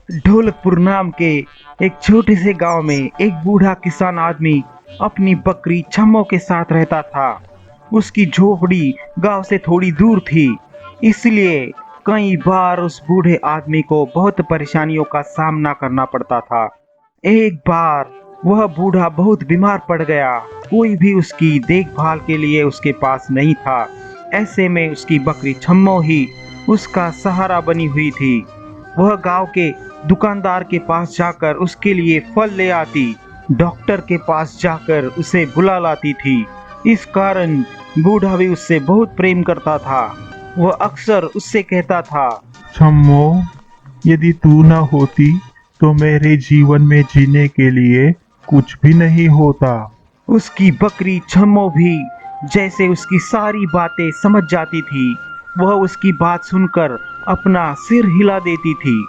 ढोलकपुर नाम के एक छोटे से गांव में एक बूढ़ा किसान आदमी अपनी बकरी छम्मो के साथ रहता था। उसकी झोपड़ी गांव से थोड़ी दूर थी, इसलिए कई बार उस बूढ़े आदमी को बहुत परेशानियों का सामना करना पड़ता था। एक बार वह बूढ़ा बहुत बीमार पड़ गया। कोई भी उसकी देखभाल के लिए उसके पास नहीं था। ऐसे में उसकी बकरी छम्मो ही उसका सहारा बनी हुई थी। वह गांव के दुकानदार के पास जाकर उसके लिए फल ले आती, डॉक्टर के पास जाकर उसे बुला लाती थी। इस कारण बूढ़ा भी उससे बहुत प्रेम करता था। वह अक्सर उससे कहता था, छम्मो, यदि तू न होती तो मेरे जीवन में जीने के लिए कुछ भी नहीं होता। उसकी बकरी छम्मो भी जैसे उसकी सारी बातें समझ जाती थी। वह उसकी बात सुनकर अपना सिर हिला देती थी।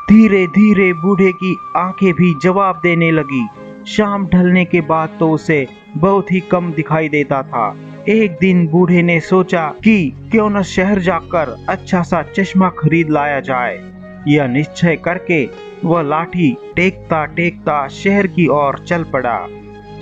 धीरे धीरे बूढ़े की आंखें भी जवाब देने लगी। शाम ढलने के बाद तो उसे बहुत ही कम दिखाई देता था। एक दिन बूढ़े ने सोचा कि क्यों न शहर जाकर अच्छा सा चश्मा खरीद लाया जाए। यह निश्चय करके वह लाठी टेकता टेकता शहर की ओर चल पड़ा।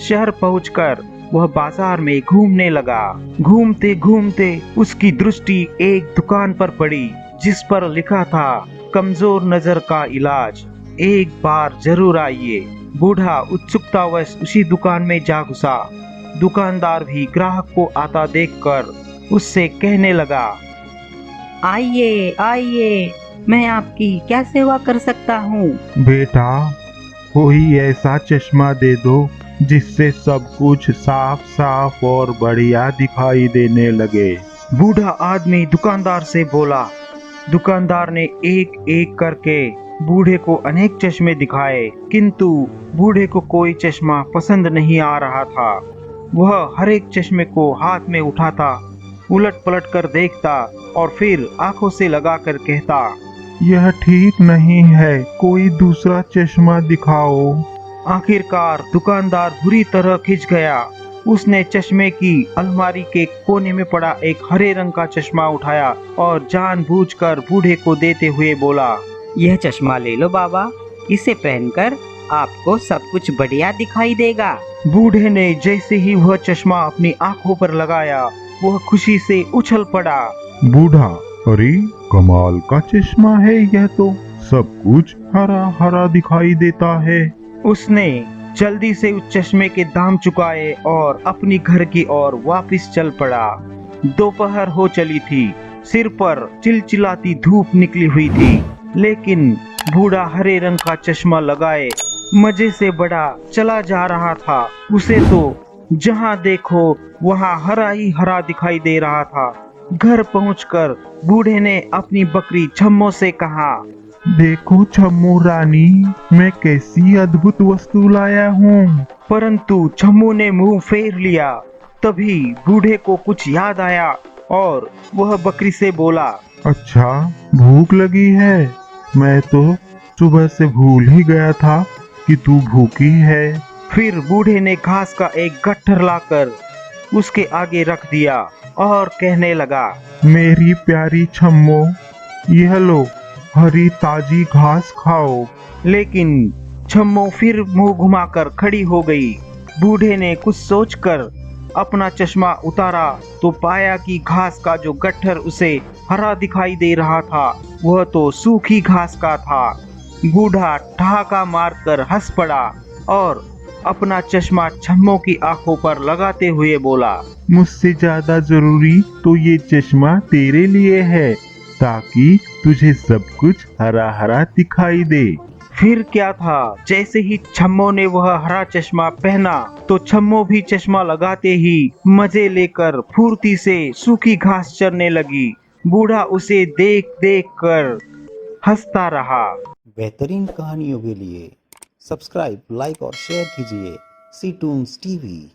शहर पहुंचकर वह बाजार में घूमने लगा। घूमते घूमते उसकी दृष्टि एक दुकान पर पड़ी, जिस पर लिखा था कमजोर नजर का इलाज, एक बार जरूर आइए। बूढ़ा उत्सुकतावश उसी दुकान में जा घुसा। दुकानदार भी ग्राहक को आता देखकर उससे कहने लगा, आइए आइए, मैं आपकी क्या सेवा कर सकता हूँ। बेटा, कोई ऐसा चश्मा दे दो जिससे सब कुछ साफ साफ और बढ़िया दिखाई देने लगे। बूढ़ा आदमी दुकानदार से बोला। दुकानदार ने एक एक करके बूढ़े को अनेक चश्मे दिखाए, किंतु बूढ़े को कोई चश्मा पसंद नहीं आ रहा था। वह हर एक चश्मे को हाथ में उठाता, उलट पलट कर देखता और फिर आंखों से लगाकर कहता, यह ठीक नहीं है, कोई दूसरा चश्मा दिखाओ। आखिरकार दुकानदार बुरी तरह खिंच गया। उसने चश्मे की अलमारी के कोने में पड़ा एक हरे रंग का चश्मा उठाया और जानबूझकर बूढ़े को देते हुए बोला, यह चश्मा ले लो बाबा, इसे पहनकर आपको सब कुछ बढ़िया दिखाई देगा। बूढ़े ने जैसे ही वह चश्मा अपनी आंखों पर लगाया, वह खुशी से उछल पड़ा। बूढ़ा, अरे कमाल का चश्मा है यह तो, सब कुछ हरा हरा दिखाई देता है। उसने जल्दी से उस चश्मे के दाम चुकाए और अपनी घर की ओर वापस चल पड़ा। दोपहर हो चली थी, सिर पर चिलचिलाती धूप निकली हुई थी, लेकिन बूढ़ा हरे रंग का चश्मा लगाए मजे से बड़ा चला जा रहा था। उसे तो जहां देखो वहां हरा ही हरा दिखाई दे रहा था। घर पहुंचकर बूढ़े ने अपनी बकरी छम्मो से कहा, देखो छम्मू रानी, मैं कैसी अद्भुत वस्तु लाया हूँ। परंतु छम्मू ने मुंह फेर लिया। तभी बूढ़े को कुछ याद आया और वह बकरी से बोला, अच्छा, भूख लगी है। मैं तो सुबह से भूल ही गया था कि तू भूखी है। फिर बूढ़े ने घास का एक गट्ठर लाकर उसके आगे रख दिया और कहने लगा, मेरी प्यारी छम्मो, यह लो, हरी ताजी घास खाओ। लेकिन छम्मो फिर मुंह घुमाकर खड़ी हो गई। बूढ़े ने कुछ सोचकर अपना चश्मा उतारा तो पाया कि घास का जो गट्ठर उसे हरा दिखाई दे रहा था, वह तो सूखी घास का था। बूढ़ा ठहाका मारकर हंस पड़ा और अपना चश्मा छम्मो की आंखों पर लगाते हुए बोला, मुझसे ज्यादा जरूरी तो ये चश्मा तेरे लिए है, ताकि तुझे सब कुछ हरा हरा दिखाई दे। फिर क्या था, जैसे ही छम्मो ने वह हरा चश्मा पहना तो छम्मो भी चश्मा लगाते ही मजे लेकर फुर्ती से सूखी घास चरने लगी। बूढ़ा उसे देख देख कर हंसता रहा। बेहतरीन कहानियों के लिए सब्सक्राइब, लाइक और शेयर कीजिए सी टून्स टीवी।